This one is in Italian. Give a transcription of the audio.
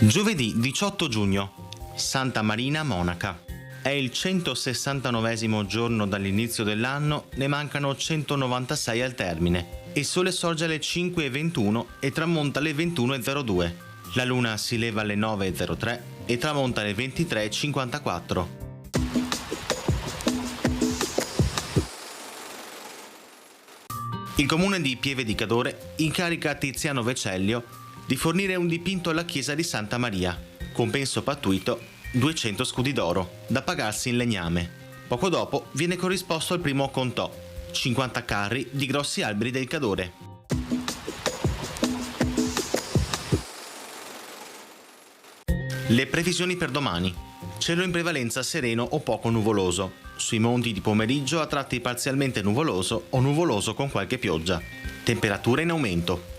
Giovedì 18 giugno, Santa Marina Monaca. È il 169° giorno dall'inizio dell'anno, ne mancano 196 al termine. Il sole sorge alle 5:21 e tramonta alle 21:02. La luna si leva alle 9:03 e tramonta alle 23:54. Il comune di Pieve di Cadore incarica Tiziano Vecellio di fornire un dipinto alla chiesa di Santa Maria, compenso pattuito 200 scudi d'oro, da pagarsi in legname. Poco dopo viene corrisposto al primo contò, 50 carri di grossi alberi del Cadore. Le previsioni per domani. Cielo in prevalenza sereno o poco nuvoloso. Sui monti di pomeriggio a tratti parzialmente nuvoloso o nuvoloso con qualche pioggia. Temperatura in aumento.